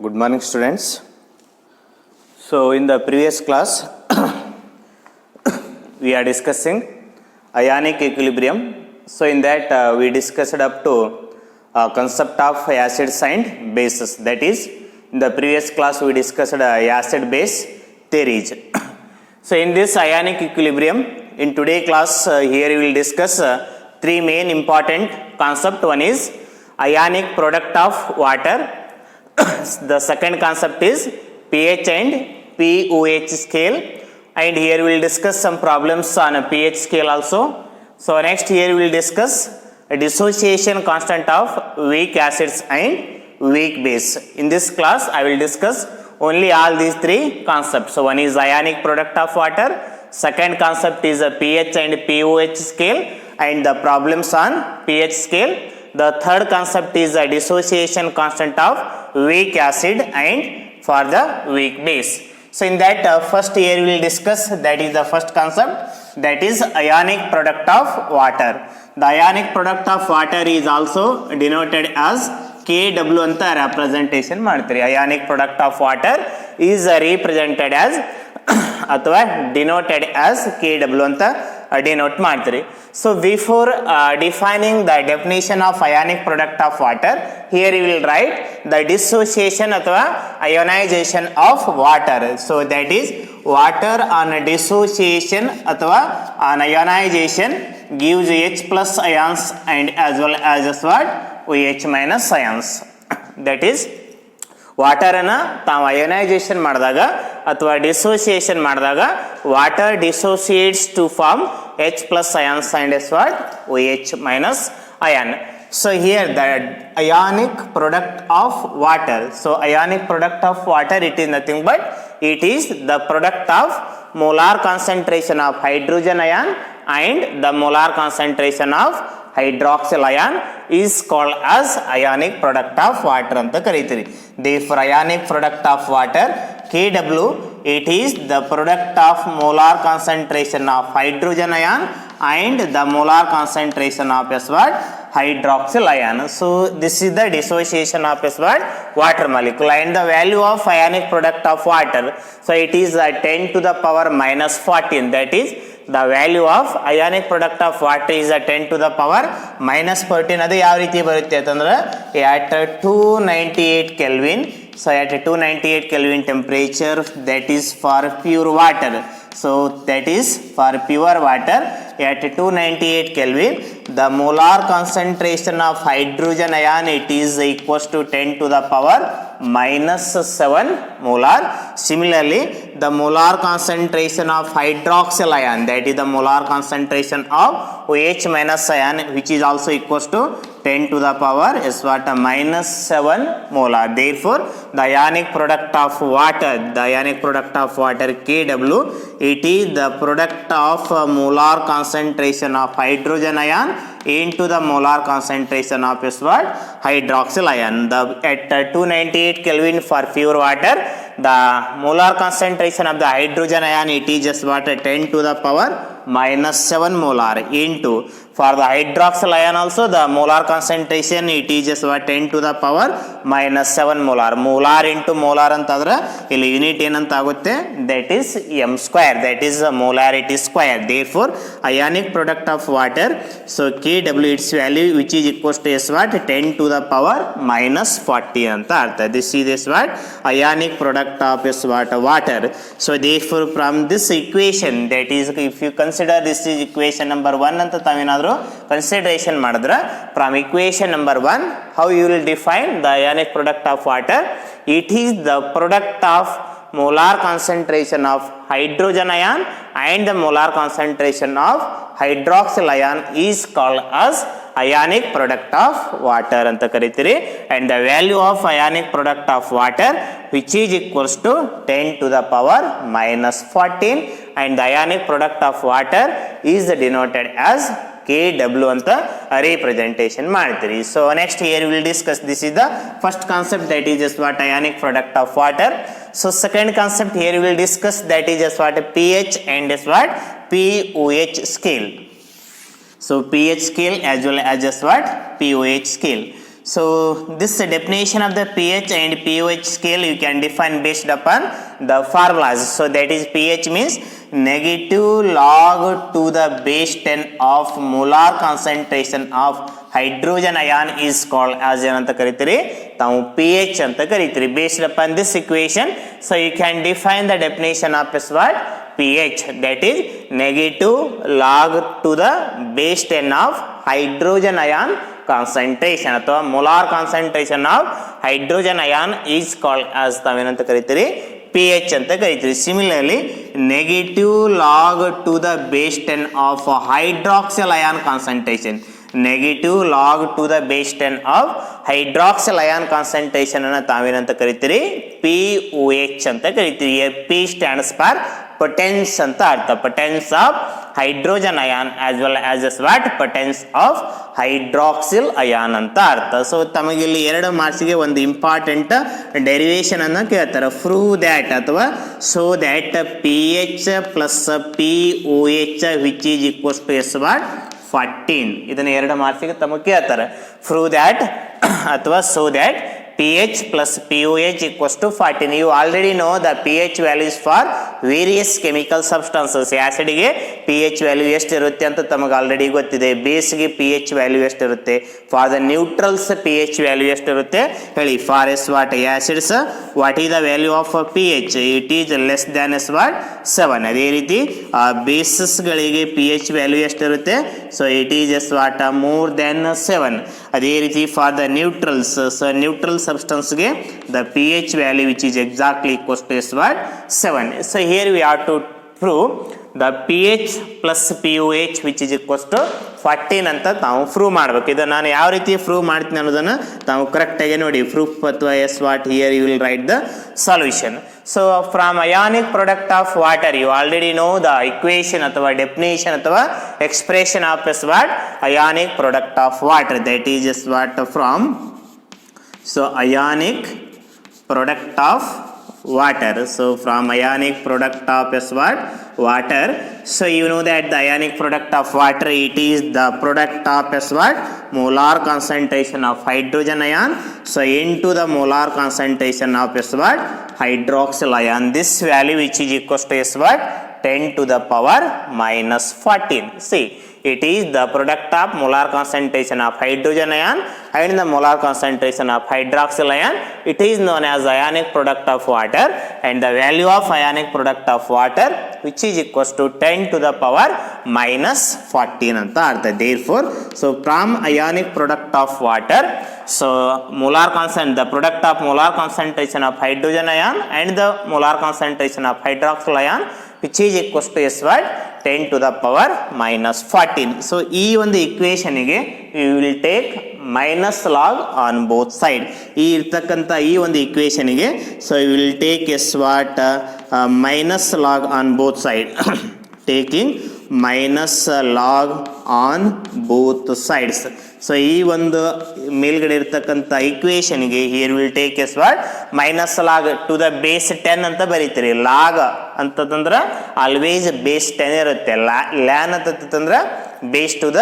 Good morning, students. So in the previous class we are discussing ionic equilibrium. So in that we discussed up to concept of acids and bases. That is, in the previous class we discussed acid base theories. So in this ionic equilibrium, in today's class here we will discuss three main important concepts. One is ionic product of water. The second concept is pH and pOH scale, and here we will discuss some problems on a pH scale also. So next here we will discuss a dissociation constant of weak acids and weak base. In this class I will discuss only all these three concepts. So one is ionic product of water, second concept is a pH and pOH scale and the problems on pH scale. The third concept is a dissociation constant of weak acid and for the weak base. So in that first here we will discuss, that is the first concept, that is ionic product of water. The ionic product of water is also denoted as KW anta representation ಮಾಡ್ತೀರಿ. Ionic product of water is represented as ಅಥವಾ denoted as KW ಅಂತ denote ಮಾಡ್ತೀರಿ. So before defining the definition of ionic product of water, here we will write the dissociation ಅಥವಾ ionization of water. So that is, water on dissociation ಅಥವಾ on ionization gives H plus ions and as well as what OH minus ions. That is, ವಾಟರನ್ನು ತಾವು ionisation ಮಾಡಿದಾಗ ಅಥವಾ dissociation ಮಾಡಿದಾಗ water dissociates to form H plus ions and as what OH minus ion. So here the ionic product of water. So ionic product of water, it is nothing but it is the product of molar concentration of hydrogen ion and the molar concentration of hydroxyl ion is called as ionic product of water anta karitiri. Therefore ionic product of water KW, it is the product of molar concentration of hydrogen ion and the molar concentration of S what hydroxyl ion. So this is the dissociation of S what water molecule, and the value of ionic product of water, so it is 10 to the power minus 14. That is, the value of ionic product of water is 10 to the power minus 14. ಅದು ಯಾವ ರೀತಿ ಬರುತ್ತೆ ಅಂತಂದ್ರೆ at 298 Kelvin. So at 298 Kelvin temperature, that is for pure water. So that is for pure water at 298 Kelvin, the molar concentration of hydrogen ion, it is equals to 10 to the power minus 7 molar. Similarly, the molar concentration of hydroxyl ion, that is the molar concentration of OH minus ion, which is also equals to 10 to the power is what minus 7 molar. Therefore, the ionic product of water, the ionic product of water KW, it is the product of molar concentration of hydrogen ion into the molar concentration of is what hydroxyl ion. The at 298 Kelvin for pure water, the molar concentration of the hydrogen ion, it is just what 10 to the power minus 7 molar into, for the hydroxyl ion also the molar concentration, it is just what 10 to the power minus 7 molar. Molar into molar ಅಂತಂದ್ರೆ ಇಲ್ಲಿ unit ಏನಂತ ಆಗುತ್ತೆ, that is m square, that is molarity square. Therefore ionic product of water, so KW its value which is equals to s what 10 to the power minus 40 ಅಂತ ಅರ್ಥ. This is this what ionic product of s what water. So therefore from this equation, that is if you consider this is equation number 1 ಅಂತ ತಾವೇನಾದರೂ consideration ಮಾಡಿದ್ರೆ, from equation number 1 how you will define the ionic product of water, it is the product of molar concentration of hydrogen ion and the molar concentration of hydroxyl ion is called as ionic product of water anta karitiri. And the value of ionic product of water, which is equals to 10 to the power minus 14, and the ionic product of water is denoted as KW ಅಂತ representation ಮಾಡ್ತೀರಿ. So next here we will discuss, this is the first concept, that is just what ionic product of water. So second concept here we will discuss, that is just what pH and just what pOH scale. So pH scale as well as just what pOH scale. So this definition of the pH and pOH scale you can define based upon the formulas. So that is pH means negative log to the base 10 of molar concentration of hydrogen ion is called as ಏನಂತ ಕರೀತೀರಿ ತಾವು pH ಅಂತ ಕರೀತೀರಿ. Based upon this equation, so you can define the definition of as what pH, that is negative log to the base 10 of hydrogen ion concentration ಅಥವಾ molar concentration of hydrogen ion is called as ತಾವೇನಂತ ಕರೀತೀರಿ pH ಅಂತ ಕರೀತೀರಿ. Similarly, negative log to the base 10 of hydroxyl ion concentration, negative log to the base 10 of hydroxyl ion concentration ಅನ್ನು ತಾವೇನಂತ ಕರೀತೀರಿ pOH ಅಂತ ಕರೀತೀರಿ. P stands for potence ಅಂತ ಅರ್ಥ, potence of hydrogen ion as well as what potence of hydroxyl ion ಅಂತ ಅರ್ಥ. So ತಮಗೆ ಇಲ್ಲಿ 2 ಮಾರ್ಕ್ಸಿಗೆ ಒಂದು important derivation ಅನ್ನು ಕೇಳ್ತಾರೆ. ಪ್ರೂವ್ ದ್ಯಾಟ್ ಅಥವಾ so that pH plus pOH which is equals to S what 14. ಇದನ್ನು 2 ಮಾರ್ಕ್ಸಿಗೆ ತಮಗೆ ಕೇಳ್ತಾರೆ. ಪ್ರೂವ್ ದ್ಯಾಟ್ ಅಥವಾ so that pH plus pOH equals to 14. You already know the pH values for various chemical substances. Acid ಗೆ pH value ಎಷ್ಟು ಇರುತ್ತೆ ಅಂತ ತಮಗೆ ಆಲ್ರೆಡಿ ಗೊತ್ತಿದೆ. ಬೇಸ್ ಗೆ pH value ಎಷ್ಟು ಇರುತ್ತೆ, for the neutrals pH value ಎಷ್ಟು ಇರುತ್ತೆ ಹೇಳಿ. For as what acids what is the value of pH, it is less than as what 7. ಅದೇ ರೀತಿ ಬೇಸಸ್ ಗಳಿಗೆ pH value ಎಷ್ಟು ಇರುತ್ತೆ, so it is as what more than 7. ಅದೇ ರೀತಿ for the neutrals, so neutral substance ಗೆ the pH value which is exactly equals to as what 7. So here we have to prove the pH plus pOH which is equals to 14 ಅಂತ ನಾವು prove ಮಾಡಬೇಕು. ಇದು ನಾನು ಯಾವ ರೀತಿ prove ಮಾಡ್ತೀನಿ ಅನ್ನೋದನ್ನು ತಾವು ಕರೆಕ್ಟಾಗಿ ನೋಡಿ. ಪ್ರೂಫ್ ಅಥವಾ as what here you will write the solution. So from ionic product of water you already know the equation ಅಥವಾ ಡೆಫಿನೇಷನ್ ಅಥವಾ expression of S what ionic product of water, that is S what from so ionic product of water. So from ionic product of as what water, so you know that the ionic product of water, it is the product of as what molar concentration of hydrogen ion, so into the molar concentration of as what hydroxyl ion. This value which is equals to as what 10 to the power minus 14. See, it is the product of molar concentration of hydrogen ion and the molar concentration of hydroxyl ion. It is known as ionic product of water, and the value of ionic product of water which is equals to 10 to the power minus 14 anta artha. Therefore, so from ionic product of water, so molar concentration, the product of molar concentration of hydrogen ion and the molar concentration of hydroxyl ion which is equals to s what 10 to the power minus 14. So ಈ ಒಂದು equation ಗೆ you will take minus log on both side. ಈ ಇರ್ತಕ್ಕಂಥ ಈ ಒಂದು equation ಗೆ so you will take s what minus log on both side taking minus log on both sides. So ಈ ಒಂದು ಮೇಲ್ಗಡೆ ಇರ್ತಕ್ಕಂಥ ಇಕ್ವೇಶನ್ಗೆ here will take is what minus log to the base 10 ಅಂತ ಬರೀತೀರಿ. ಲಾಗ್ ಅಂತಂದ್ರೆ ಆಲ್ವೇಸ್ ಬೇಸ್ 10 ಇರುತ್ತೆ. LAN ಅಂತಂದ್ರೆ ಬೇಸ್ ಟು ದ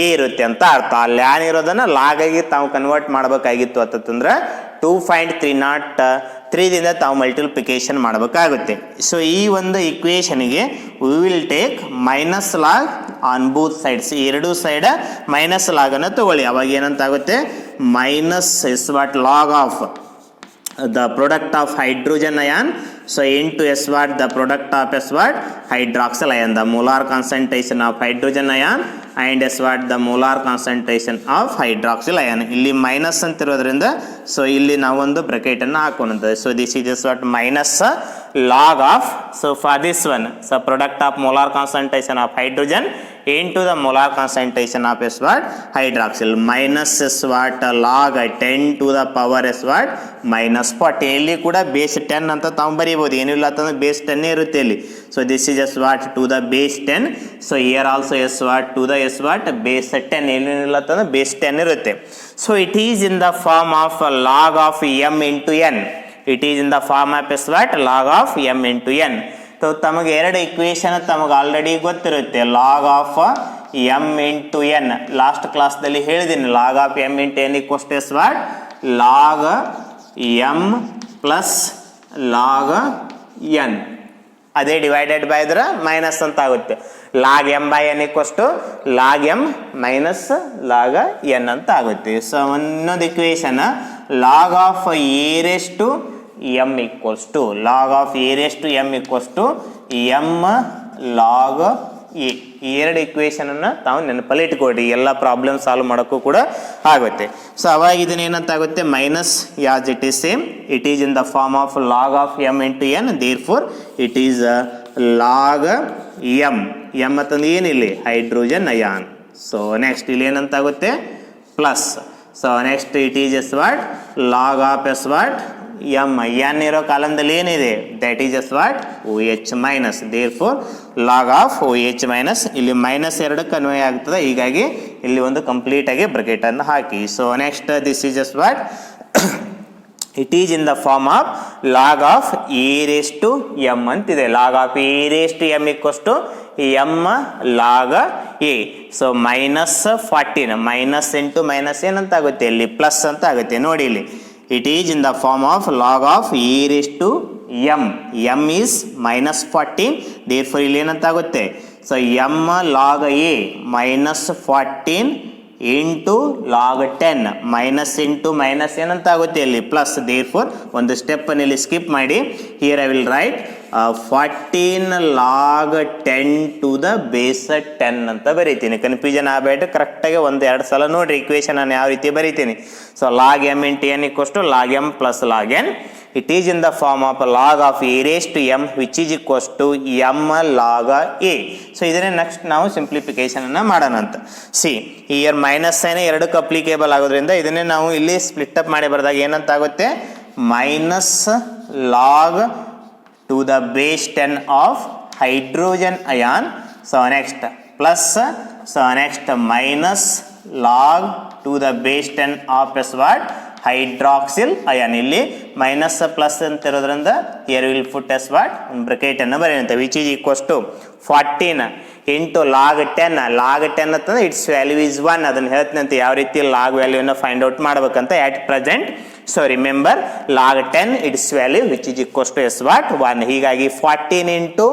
ಎ ಇರುತ್ತೆ ಅಂತ ಅರ್ಥ. ಆ ಲ್ಯಾನ್ ಇರೋದನ್ನ ಲಾಗ್ ಆಗಿ ತಾವು ಕನ್ವರ್ಟ್ ಮಾಡಬೇಕಾಗಿತ್ತು ಅಂತಂದ್ರೆ 2.303 ದಿಂದ ತಾವು ಮಲ್ಟಿಪ್ಲಿಕೇಶನ್ ಮಾಡಬೇಕಾಗುತ್ತೆ. ಸೊ ಈ ಒಂದು ಇಕ್ವೇಶನ್ಗೆ we will take minus log on both sides. ಎರಡು ಸೈಡ್ ಮೈನಸ್ ಲಾಗ್ ಅನ್ನು ತಗೊಳ್ಳಿ. ಅವಾಗ ಏನಂತಾಗುತ್ತೆ minus is what log of the product of hydrogen ion, so into s what the product of s what hydroxyl ion, the molar concentration of hydrogen ion and s what the molar concentration of hydroxyl ion. ಇಲ್ಲಿ minus ಅಂತ ಇರೋದ್ರಿಂದ so ಇಲ್ಲಿ ನಾವು ಒಂದು bracket ಅನ್ನು ಹಾಕೋಣಂತ. So this is s what minus log of, so for this one, so product of molar concentration of hydrogen into the molar concentration of s what hydroxyl minus s what log 10 to the power s what minus 40. ಇಲ್ಲಿ ಕೂಡ base 10 ಅಂತ ತಾವು ಬರೀಬಹುದು. ಏನಿಲ್ಲ ಅಂತಂದ್ರೆ base 10 ಇರುತ್ತೆ ಇಲ್ಲಿ. So this is s what to the base 10. So here also s what to the s what base 10. ಏನಿಲ್ಲ ಅಂತಂದ್ರೆ ಬೇಸ್ 10 ಇರುತ್ತೆ. So it is in the form of log of m into n. It is in the form of s what log of m into n. So ತಮಗೆ ಎರಡು equation ತಮಗೆ already ಗೊತ್ತಿರುತ್ತೆ. Log of M into N. Last ಕ್ಲಾಸ್ದಲ್ಲಿ ಹೇಳಿದ್ದೀನಿ log of M into N equals to S what log M plus log N. ಅದೇ divided by ಇದ್ರೆ minus ಅಂತ ಆಗುತ್ತೆ. Log M by N equals to log M minus log N ಅಂತ ಆಗುತ್ತೆ. So ಇನ್ನೊಂದು equation log of A raise to M equals to log of A raise to M equals to M log a. ಈ ಎರಡು equation ಅನ್ನು ತಾವು ನೆನಪಲ್ಲಿ ಇಟ್ಕೊಳ್ರಿ, ಎಲ್ಲ problem solve ಮಾಡೋಕ್ಕೂ ಕೂಡ ಆಗುತ್ತೆ. ಸೊ ಅವಾಗ ಇದನ್ನ ಏನಂತ ಆಗುತ್ತೆ minus as it is same it is in the form of log of M into N, therefore it is log M. M ಅಂತಂದು ಏನಿಲ್ಲಿ ಹೈಡ್ರೋಜನ್ ಅಯಾನ್. ಸೊ ನೆಕ್ಸ್ಟ್ ಇಲ್ಲಿ ಏನಂತ ಆಗುತ್ತೆ plus. So next it is S what log of S what M. N ಇರೋ ಕಾಲಮ್ದಲ್ಲಿ ಏನಿದೆ that is S what O H minus, therefore log of O H minus. ಇಲ್ಲಿ minus ಎರಡಕ್ಕೆ ಅನ್ವಯ ಆಗ್ತದೆ, ಹೀಗಾಗಿ ಇಲ್ಲಿ ಒಂದು ಕಂಪ್ಲೀಟ್ ಆಗಿ ಬ್ರಾಕೆಟ್ ಅನ್ನು ಹಾಕಿ. So next this is S what it is in the form of log of A raise to M ಅಂತಿದೆ. Log of A raise to M equals to M log A. So minus 14 minus into minus ಏನಂತ ಆಗುತ್ತೆ ಇಲ್ಲಿ plus ಅಂತ ಆಗುತ್ತೆ. ನೋಡಿ ಇಲ್ಲಿ it is in the form of log of A raise to M. M is minus 14, therefore ಇಲ್ಲಿ ಏನಂತ ಆಗುತ್ತೆ so M log A minus 14 into log 10 minus into minus ಏನಂತ ಆಗುತ್ತೆ ಇಲ್ಲಿ ಪ್ಲಸ್, ದೇರ್ ಫೋರ್ ಒಂದು ಸ್ಟೆಪ್ಪನ್ನು ಇಲ್ಲಿ ಸ್ಕಿಪ್ ಮಾಡಿ here I will write 14 log 10 to the base 10 ಅಂತ ಬರೀತೀನಿ. ಕನ್ಫ್ಯೂಷನ್ ಆಗಬೇಡ, ಕರೆಕ್ಟಾಗಿ ಒಂದು ಎರಡು ಸಲ ನೋಡಿರಿ ಇಕ್ವೇಷನ್ ನಾನು ಯಾವ ರೀತಿ ಬರೀತೀನಿ. So log M into N equals to log M plus log N. It is in the form of log of A raise to M which is equals to M log A. So ಇದನ್ನೇ next ನಾವು simplification ಅನ್ನು ಮಾಡೋಣ ಅಂತ. See here minus sign ಎರಡಕ್ಕೆ applicable ಆಗೋದ್ರಿಂದ ಇದನ್ನೇ ನಾವು ಇಲ್ಲಿ ಸ್ಪ್ಲಿಟ್ ಅಪ್ ಮಾಡಿ ಬರೆದಾಗ ಏನಂತ ಆಗುತ್ತೆ minus log to the base 10 of hydrogen ion. So next plus, so next minus log to the base 10 of s what hydroxyl ion. ಇಲ್ಲಿ ಮೈನಸ್ ಪ್ಲಸ್ ಅಂತ ಇರೋದ್ರಿಂದ here we will put s what bracket ಅನ್ನು ಬರೆಯುವಂತೆ which is equals to 14 into log 10. Log 10 ಅಂತಂದ್ರೆ it's value is 1. ಅದನ್ನು ಹೇಳ್ತೀನಂತೆ ಯಾವ ರೀತಿ log ವ್ಯಾಲ್ಯೂನ find out ಮಾಡ್ಬೇಕಂತ at present. So remember log 10 its value which is equals to S what 1. ಹೀಗಾಗಿ 14 into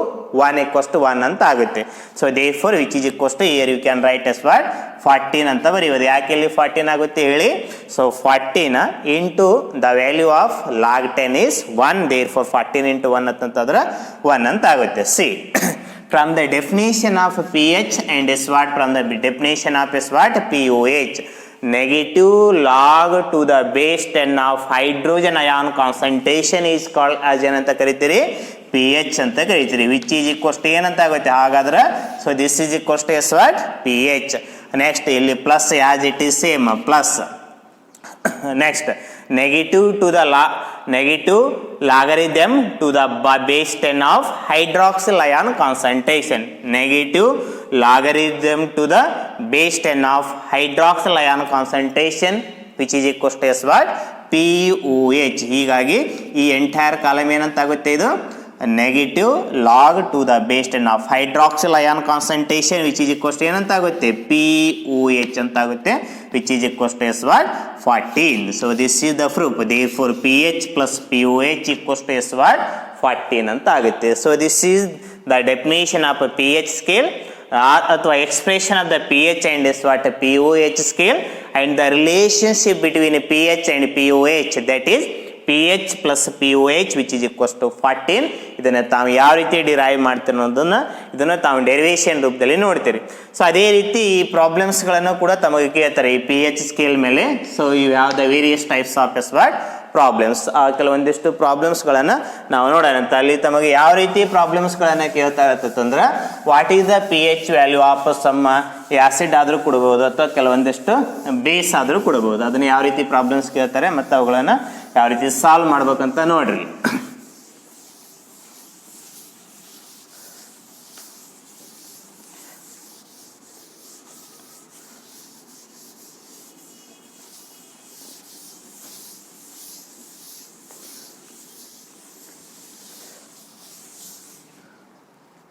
1 equals to 1 ಅಂತ ಆಗುತ್ತೆ. So therefore which is equals to here you can write S what 14 ಅಂತ ಬರೆಯೋದು. ಯಾಕೆ ಇಲ್ಲಿ 14 ಆಗುತ್ತೆ ಹೇಳಿ. So 14 into the value of log 10 is 1, therefore 14 into 1 ಅಂತಂದ್ರೆ 1 ಅಂತ ಆಗುತ್ತೆ. See from the definition of pH and S what from the definition of S what POH negative log to the base 10 of hydrogen ion concentration is called as ಏನಂತ ಕರಿತೀರಿ pH ಅಂತ ಕರಿತೀರಿ which is equals to ಏನಂತ ಆಗುತ್ತೆ ಹಾಗಾದ್ರೆ. So this is equals to S what pH. Next ಇಲ್ಲಿ plus as it is same plus. Next negative to the negative logarithm to the base 10 of hydroxyl ion concentration. Negative logarithm to the base 10 of hydroxyl ion concentration which is equals to S what POH. ಹೀಗಾಗಿ ಈ entire column ಏನಂತ ಆಗುತ್ತೆ ಇದು negative log to the base 10 of hydroxyl ion concentration which is equals to ಏನಂತ ಆಗುತ್ತೆ POH ಅಂತ ಆಗುತ್ತೆ which is equals to S what 14. So this is the proof. Therefore pH plus POH equals to S what 14 ಅಂತ ಆಗುತ್ತೆ. So this is the definition of a pH scale ಅಥವಾ expression of the pH and S what POH scale and the relationship between pH and POH, that is pH plus POH which is equals to 14. ಇದನ್ನು ತಾವು ಯಾವ ರೀತಿ derive ಮಾಡ್ತೀರಿ ಅನ್ನೋದನ್ನು ಇದನ್ನು ತಾವು derivation ರೂಪದಲ್ಲಿ ನೋಡ್ತೀರಿ. ಸೊ ಅದೇ ರೀತಿ ಈ ಪ್ರಾಬ್ಲಮ್ಸ್ಗಳನ್ನು ಕೂಡ ತಮಗೆ ಕೇಳ್ತಾರೆ ಈ pH ಸ್ಕೇಲ್ ಮೇಲೆ. ಸೊ ಇವು ಯಾವ್ದು various types of S what problems, ಕೆಲವೊಂದಿಷ್ಟು ಪ್ರಾಬ್ಲಮ್ಸ್ಗಳನ್ನು ನಾವು ನೋಡೋಣ ಅಂತ. ಅಲ್ಲಿ ತಮಗೆ ಯಾವ ರೀತಿ ಪ್ರಾಬ್ಲಮ್ಸ್ಗಳನ್ನು ಕೇಳ್ತಾ ಇರ್ತಂದ್ರೆ what is the pH value of some acid ಆದರೂ ಕೊಡ್ಬೋದು ಅಥವಾ ಕೆಲವೊಂದಿಷ್ಟು ಬೇಸ್ ಆದರೂ ಕೊಡ್ಬೋದು. ಅದನ್ನು ಯಾವ ರೀತಿ ಪ್ರಾಬ್ಲಮ್ಸ್ ಕೇಳ್ತಾರೆ ಮತ್ತು ಅವುಗಳನ್ನು ಯಾವ ರೀತಿ ಸಾಲ್ವ್ ಮಾಡ್ಬೇಕಂತ ನೋಡ್ರಿ.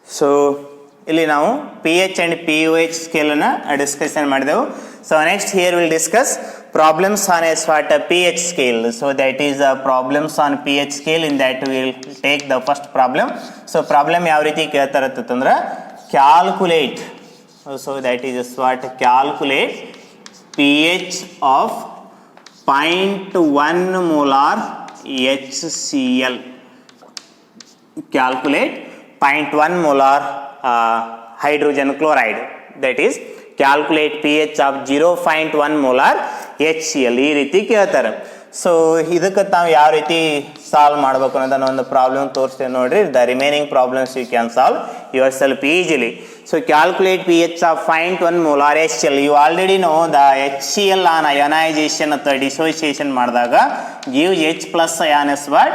So ಇಲ್ಲಿ ನಾವು P H and P U H ಸ್ಕೇಲನ್ನು ಡಿಸ್ಕಷನ್ ಮಾಡಿದೆವು. So next here will discuss problems on is what P H scale. So that is problems on P H scale. In that will take the first problem. So problem ಯಾವ ರೀತಿ ಕೇಳ್ತಾರೆ ಅಂತಂದ್ರೆ calculate. So that is what calculate P H of 0.1 molar HCl. Calculate 0.1 molar hydrogen chloride. That is calculate pH of 0.1 molar HCl. ಈ ರೀತಿ ಕೇಳ್ತಾರೆ. So ಇದಕ್ಕೆ ನಾವು ಯಾವ ರೀತಿ ಸಾಲ್ವ್ ಮಾಡಬೇಕು ಅನ್ನೋದನ್ನ ಒಂದು ಪ್ರಾಬ್ಲಮ್ ತೋರಿಸ್ತೇವೆ ನೋಡ್ರಿ. The remaining problems you can solve yourself easily. So calculate pH of 0.1 molar HCl. You already know the HCl on ionization ಅಥವಾ dissociation ಮಾಡಿದಾಗ gives H plus ion as what?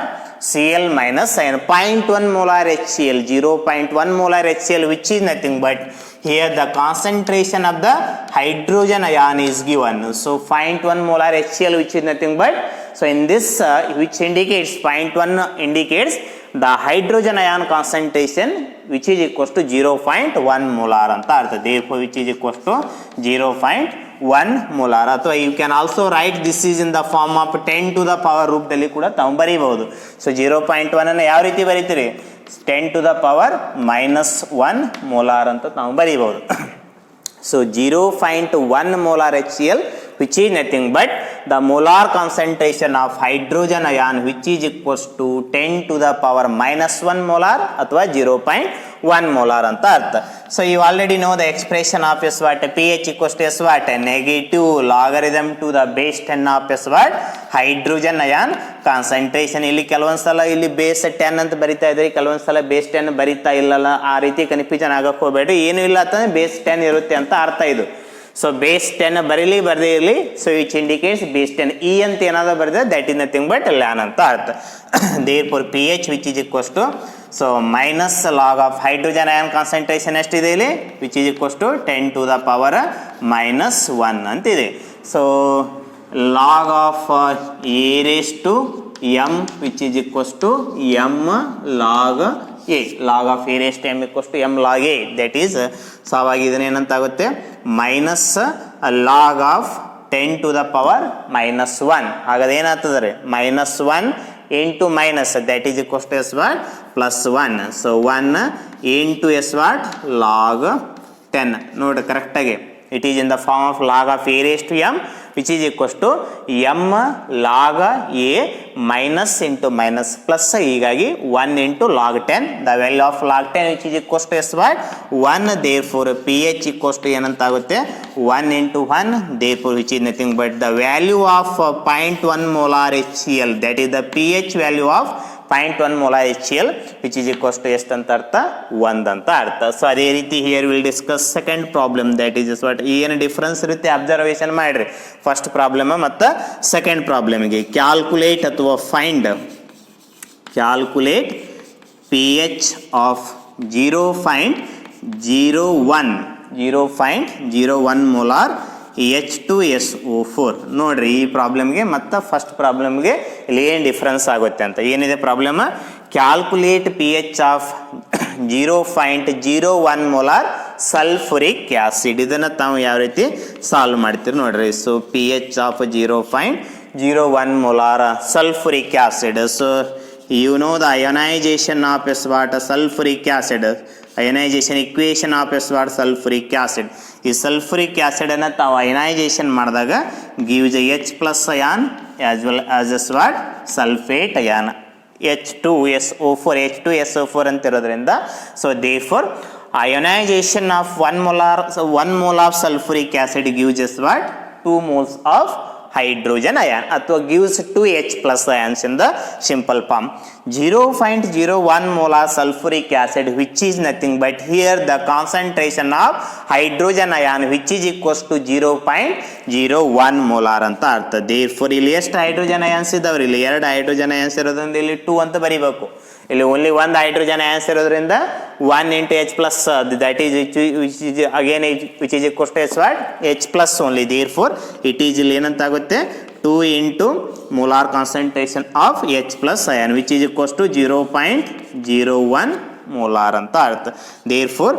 Cl minus ion. 0.1 molar HCl, 0.1 molar HCl, which is nothing but here the concentration of the hydrogen ion is given. So 0.1 molar HCl, which is nothing but, so in this which indicates 0.1 indicates the hydrogen ion concentration which is equals to 0.1 molar ಅಂತ ಅರ್ಥ. Therefore which is equals to 0.1 molar. ಅಥವಾ you can also write this is in the form of 10 to the power ರೂಪದಲ್ಲಿ ಕೂಡ ತಾವು ಬರೀಬಹುದು. So 0.1 ಅನ್ನು ಯಾವ ರೀತಿ ಬರೀತೀರಿ? 10 to the power -1 molar ಅಂತ ನಾವು ಬರೀಬಹುದು. So 0.1 molar HCl, which is nothing but the molar concentration of hydrogen ion which is equals to 10 to the power -1 molar ಅಥವಾ 0.1 molar ಅಂತ ಅರ್ಥ. So you already know the expression of S what? pH equals to S what? Negative logarithm to the base 10 of S what? Hydrogen ion concentration. ಇಲ್ಲಿ ಕೆಲವೊಂದು ಸಲ ಇಲ್ಲಿ ಬೇಸ್ 10 ಅಂತ ಬರಿತಾ ಇದ್ರಿ, ಕೆಲವೊಂದು ಸಲ ಬೇಸ್ 10 ಬರಿತಾ ಇಲ್ಲಲ್ಲ. ಆ ರೀತಿ ಕನ್ಫ್ಯೂಷನ್ ಆಗಕ್ಕೆ ಹೋಗಬೇಡಿ. ಏನು ಇಲ್ಲ ಅಂತಂದ್ರೆ ಬೇಸ್ 10 ಇರುತ್ತೆ ಅಂತ ಅರ್ಥ ಇದು. ಸೊ ಬೇಸ್ 10 ಬರೀಲಿ ಬರದೇ ಇರಲಿ. So which indicates base 10. E ಅಂತ ಏನಾದ್ರು ಬರೆದ್ರೆ that is nothing but ln ಅಂತ ಅರ್ಥ. Therefore P H which is equals to so minus log of hydrogen ion concentration ಎಷ್ಟಿದೆ ಇಲ್ಲಿ? Which is equals to 10 to the power -1 ಅಂತಿದೆ. So log of A raise to M which is equals to M log a. Log of A raise to M equals to M log A. That is so ಅವಾಗ ಇದನ್ನ ಏನಂತಾಗುತ್ತೆ? Minus log of 10 to the power -1. ಹಾಗಾದ್ರೆ ಏನಾಗ್ತದೆ ರೀ? -1 into minus that is equals to S what? +1. So 1 into S what? log 10. ನೋಡ್ರಿ ಕರೆಕ್ಟಾಗಿ it is in the form of log of A raise to M which is equals to M log A minus into minus plus. ಹೀಗಾಗಿ 1 into log 10. The value of log 10 which is equals to S what? 1. Therefore P H equals to ಏನಂತಾಗುತ್ತೆ? 1 into 1. Therefore which is nothing but the value of 0.1 molar HCl. That is the P H value of 0.1 molar HCl which is equals to ಎಷ್ಟು ಅಂತ ಅರ್ಥ? 1 ಅಂತ ಅರ್ಥ. So ಅದೇ ರೀತಿ here will discuss second problem. That is what? ಏನು difference ಇರುತ್ತೆ observation ಮಾಡಿರಿ. ಫಸ್ಟ್ ಪ್ರಾಬ್ಲಮ್ ಮತ್ತು ಸೆಕೆಂಡ್ ಪ್ರಾಬ್ಲಮ್ಗೆ ಕ್ಯಾಲ್ಕುಲೇಟ್ ಅಥವಾ find calculate P H of 0.01 molar H2SO4. ನೋಡ್ರಿ ಈ ಪ್ರಾಬ್ಲಮ್ಗೆ ಮತ್ತು ಫಸ್ಟ್ ಪ್ರಾಬ್ಲಮ್ಗೆ ಇಲ್ಲಿ ಏನು ಡಿಫ್ರೆನ್ಸ್ ಆಗುತ್ತೆ ಅಂತ. ಏನಿದೆ problem? Calculate P H of 0.01 molar sulphuric acid. ಇದನ್ನು ತಾವು ಯಾವ ರೀತಿ ಸಾಲ್ವ್ ಮಾಡ್ತೀರಿ ನೋಡ್ರಿ. So P H of 0.01 molar sulfuric acid. So you know the ionization of S what? Sulfuric acid. Ionization equation of S what? Sulfuric acid. ಈ sulphuric acid ಅನ್ನು ತಾವು ionisation ಮಾಡಿದಾಗ gives H plus ion as well as S what? Sulfate ion. H2SO4 ಅಂತ ಇರೋದ್ರಿಂದ so therefore ionization of 1 mole of sulfuric acid gives us what? 2 moles of hydrogen ion ಅಥವಾ gives 2H plus ions in the simple form. 0.01 molar sulfuric acid which is nothing but here the concentration of hydrogen ion which is equals to 0.01 molar ಅಂತ ಅರ್ಥ. therefore ಇಲ್ಲಿ ಎಷ್ಟು hydrogen ions ಇದಾವ್ರಿ? ಇಲ್ಲಿ 2 hydrogen ions ಇರೋದ್ರಿಂದ ಇಲ್ಲಿ 2 ಅಂತ ಬರೀಬೇಕು. ಇಲ್ಲಿ ಓನ್ಲಿ 1 ಹೈಡ್ರೋಜನ್ ಅಯಾನ್ಸ್ ಇರೋದ್ರಿಂದ 1 into H plus that is which is again which is equals to S what? H plus only. therefore it is ಇಲ್ಲಿ ಏನಂತಾಗುತ್ತೆ? 2 into molar concentration of H plus ion which is equals to 0.01 molar ಅಂತ ಆಗುತ್ತೆ. Therefore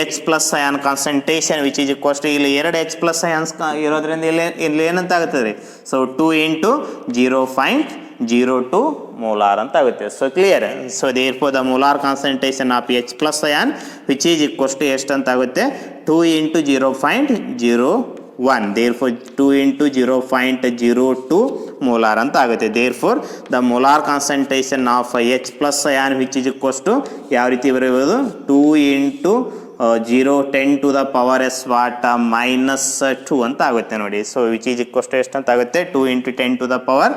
H plus ion concentration which is equals to ಇಲ್ಲಿ 2 H plus ions ಇರೋದ್ರಿಂದ ಇಲ್ಲಿ ಏನಂತ ಆಗುತ್ತೆ ರೀ? So 2 into 0.02 molar ಅಂತ ಆಗುತ್ತೆ. So clear? So therefore the molar concentration of H plus ion which is equals to ಎಷ್ಟು ಅಂತ ಆಗುತ್ತೆ? 2 into 0.01. Therefore 2 into 0.02 molar ಅಂತ ಆಗುತ್ತೆ. Therefore the molar concentration of H plus ion which is equals to ಯಾವ ರೀತಿ ಬರೆಯಬಹುದು? 2 into 10 to the power s what minus 2 ಅಂತ ಆಗುತ್ತೆ ನೋಡಿ. So which is equals to ಎಷ್ಟು ಅಂತ ಆಗುತ್ತೆ? 2 into 10 to the power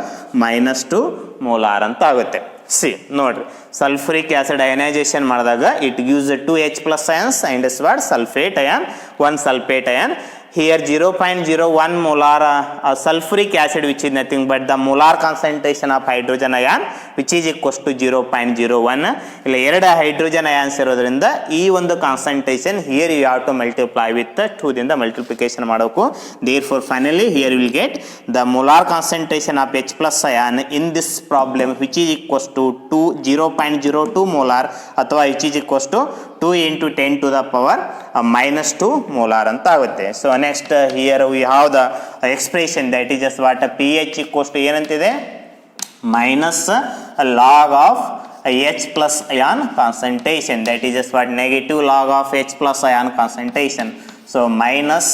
minus 2 molar ಅಂತ ಆಗುತ್ತೆ. ಸಿ ನೋಡ್ರಿ, ಸಲ್ಫ್ಯೂರಿಕ್ ಆಸಿಡ್ ಅಯನೈಸೇಷನ್ ಮಾಡಿದಾಗ it gives 2 H plus ions and what sulfate ion, 1 sulfate ion. Here 0.01 molar sulfuric acid which is nothing but the molar concentration of hydrogen ion which is equals to 0.01. ಇಲ್ಲಿ 2 hydrogen ions ಇರೋದ್ರಿಂದ ಈ ಒಂದು concentration here you have to multiply with 2 ದಿಂದ multiplication ಮಾಡಬೇಕು. Therefore finally here you will get the molar concentration of H plus ion in this problem which is equals to 0.02 molar ಅಥವಾ which is equals to 2 into 10 to the power minus 2 molar ಅಂತ ಆಗುತ್ತೆ. So next here we have the expression that is just what pH equals to ಏನಂತಿದೆ? minus log of H plus ion concentration, that is just what negative log of H plus ion concentration. So minus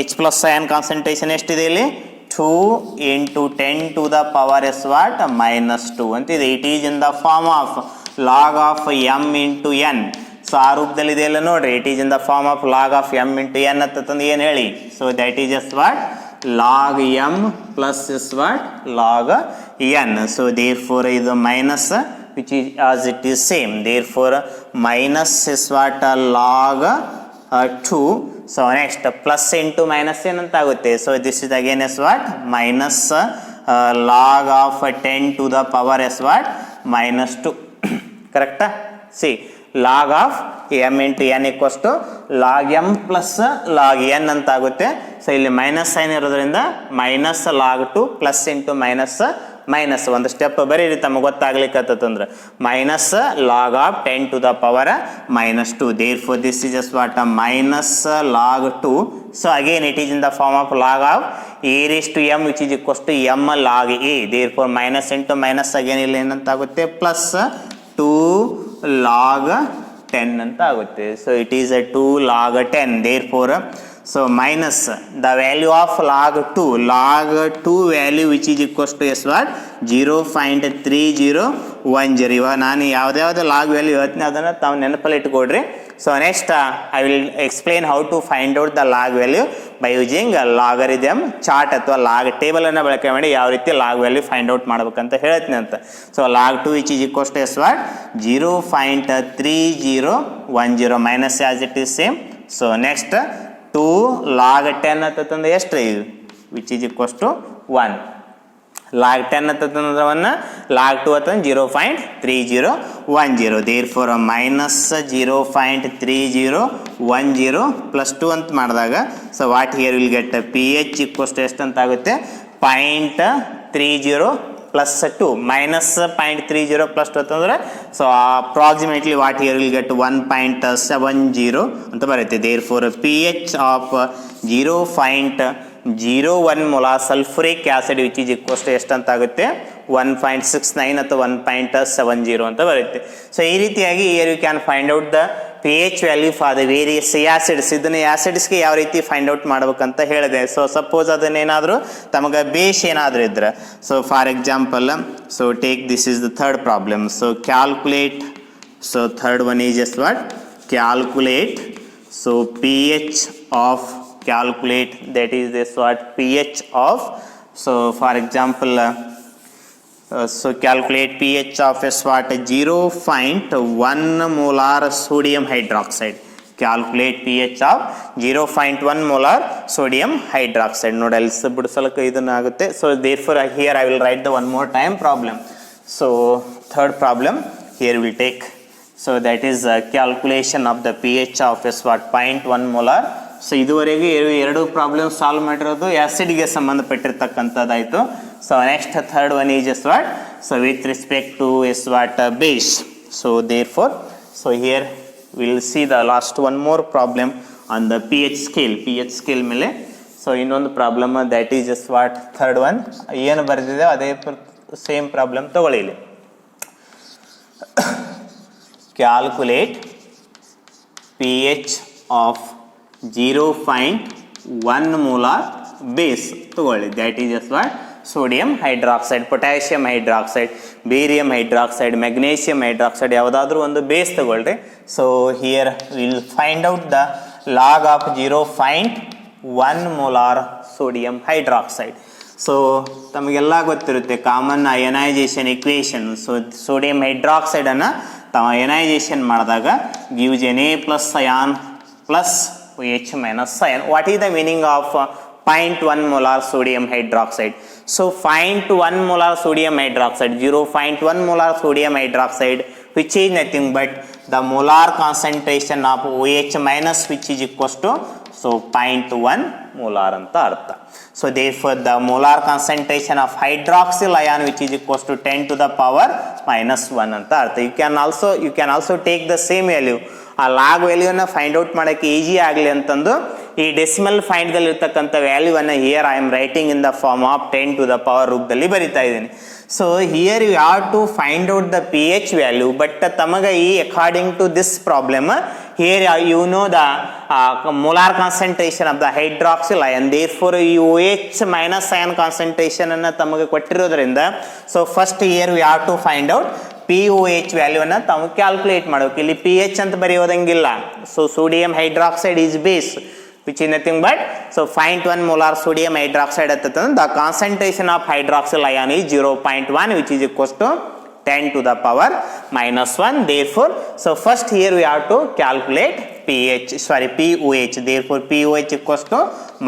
H plus ion concentration ಎಷ್ಟಿದೆ ಇಲ್ಲಿ? 2 into 10 to the power s what minus 2 ಅಂತಿದೆ. It is in the form of log of m into n. So ಆ ರೂಪದಲ್ಲಿ ಇದೆಲ್ಲ ನೋಡ್ರಿ, it is in the form of log of M into N ಅಂತಂದು ಏನು ಹೇಳಿ? So that is just what log M plus is what log N. So therefore ಇದು minus which is as it is same. Therefore minus is what log 2. So next plus into minus ಏನಂತ ಆಗುತ್ತೆ? So this is again is what minus log of 10 to the power as what minus 2. ಕರೆಕ್ಟಾ? See log of m into n equals to log m plus log n ಅಂತ ಆಗುತ್ತೆ. So ಇಲ್ಲಿ minus sign ಇರೋದ್ರಿಂದ minus log 2 plus into minus minus ಒಂದು step ಬರೀರಿ ತಮಗೆ ಗೊತ್ತಾಗ್ಲಿಕ್ಕತ್ತಂದ್ರೆ minus log of 10 to the power minus 2. therefore this is just what minus log 2. so again it is in the form of log of a raised to m which is equals to m log a. therefore minus into minus again ಇಲ್ಲಿ ಏನಂತ ಆಗುತ್ತೆ? Plus 2 log 10 ಅಂತ ಆಗುತ್ತೆ. So it is 2 log 10. therefore so minus the value of log 2 value which is equals to s what 0.3010. ಇವಾಗ ನಾನು ಯಾವ್ದು log value ಹೇಳ್ತೀನಿ ಅದನ್ನು ತಾವು ನೆನಪಲ್ಲಿ ಇಟ್ಕೊಡ್ರಿ. So next I will explain how to find out the log value by using logarithm chart ಅಥವಾ log ಟೇಬಲನ್ನು ಬಳಕೆ ಮಾಡಿ ಯಾವ ರೀತಿ ಲಾಗ್ ವ್ಯಾಲ್ಯೂ ಫೈಂಡ್ ಔಟ್ ಮಾಡ್ಬೇಕಂತ ಹೇಳ್ತೀನಿ ಅಂತ. So log 2 which is equals to S what 0.3010 minus as it is same. So next 2 log 10 ಅಂತಂದ್ರೆ ಎಷ್ಟು ಇದು? Which is equals to 1. log 10 ಅಂತಂದ್ರೆ 1, log 2 ಅಂತಂದ್ರೆ 0.3010. therefore minus 0.3010 plus 2 ಅಂತ ಮಾಡಿದಾಗ so what here will get pH equals to ಎಷ್ಟು ಅಂತ ಆಗುತ್ತೆ? 0.30 plus 2 minus 0.30 plus 2 ಅಂತಂದ್ರೆ so approximately what here will get 1.70 ಅಂತ ಬರುತ್ತೆ. therefore pH of 0.01 molar sulfuric acid which is equals to ಎಷ್ಟು ಅಂತ ಆಗುತ್ತೆ? 1.69 ಅಥವಾ 1.70 ಅಂತ ಬರುತ್ತೆ. ಸೊ ಈ ರೀತಿಯಾಗಿ here you can find out the pH value for the various acids. ಇದನ್ನ ಆಸಿಡ್ಸ್ಗೆ ಯಾವ ರೀತಿ ಫೈಂಡ್ ಔಟ್ ಮಾಡ್ಬೇಕಂತ ಹೇಳಿದೆ. ಸೊ ಸಪೋಸ್ ಅದನ್ನೇನಾದರೂ ತಮಗೆ ಬೇಸ್ ಏನಾದರೂ ಇದ್ರೆ, so for example so take this is the third problem. So calculate, so third one is just what calculate so pH of calculate, that is this what pH of, so for example so calculate pH of is what 0.1 molar sodium hydroxide. calculate pH of 0.1 molar sodium hydroxide. ನೋಡಿ ಅಲ್ಲಿ ಬಿಡಿಸಲಕ್ಕೆ ಇದನ್ನ ಆಗುತ್ತೆ. So therefore here I will write the one more time problem. so third problem here we take, so that is calculation of the pH of is what 0.1 molar. So ಇದುವರೆಗೆ ಎರಡು problem solve ಮಾಡಿರೋದು ಆ್ಯಸಿಡ್ಗೆ ಸಂಬಂಧಪಟ್ಟಿರ್ತಕ್ಕಂಥದ್ದಾಯಿತು. So next third one is S what so with respect to S what base. So therefore, so here we will see the last one more problem on the pH scale ಮೇಲೆ. So ಇನ್ನೊಂದು problem that is just what third one ಏನು ಬರೆದಿದೆ ಅದೇ same problem ತಗೊಳ್ಳಿ ಇಲ್ಲಿ. Calculate pH of 0.1 molar base ತಗೊಳ್ಳಿ. That is just what sodium hydroxide, potassium hydroxide, barium hydroxide, magnesium hydroxide ಯಾವುದಾದ್ರೂ ಒಂದು ಬೇಸ್ ತಗೊಳ್ರಿ. So here will find out the log of 0.1 molar sodium hydroxide. So ತಮಗೆಲ್ಲ ಗೊತ್ತಿರುತ್ತೆ common ionisation equation. So sodium ಹೈಡ್ರಾಕ್ಸೈಡನ್ನು ತಾವು ionisation ಮಾಡಿದಾಗ gives Na plus ion plus OH minus ion. What is the meaning of 0.1 molar sodium hydroxide? So 0.1 molar sodium hydroxide, 0.1 molar sodium hydroxide, which is nothing but the molar concentration of OH minus, which is equals to so 0.1 molar anta artha. So therefore the molar concentration of hydroxyl ion, which is equals to 10 to the power minus 1 anta artha. You can also take the same value, ಆ log ವ್ಯಾಲ್ಯೂನ find out ಮಾಡೋಕ್ಕೆ easy ಆಗಲಿ ಅಂತಂದು ಈ decimal ಫೈಂಡ್ದಲ್ಲಿ ಇರ್ತಕ್ಕಂಥ ವ್ಯಾಲ್ಯೂವನ್ನು here I am writing in the form of 10 to the power ರೂಪದಲ್ಲಿ ಬರಿತಾ ಇದ್ದೀನಿ. So here you have to find out the pH value. But ತಮಗೆ ಈ according to this problem here you know the molar concentration of the hydroxyl ion. therefore ಈ OH minus ion concentration ಅನ್ನು ತಮಗೆ ಕೊಟ್ಟಿರೋದ್ರಿಂದ so first here we have to find out POH ವ್ಯಾಲ್ಯೂವನ್ನು ತಾವು calculate ಮಾಡಬೇಕು. ಇಲ್ಲಿ pH ಅಂತ ಬರೆಯೋದಂಗಿಲ್ಲ. So sodium hydroxide is base which is nothing but so 0.1 molar sodium hydroxide attatan the concentration of hydroxyl ion is 0.1, which is equals to 10 to the power minus 1. therefore so first here we have to calculate POH. therefore POH equals to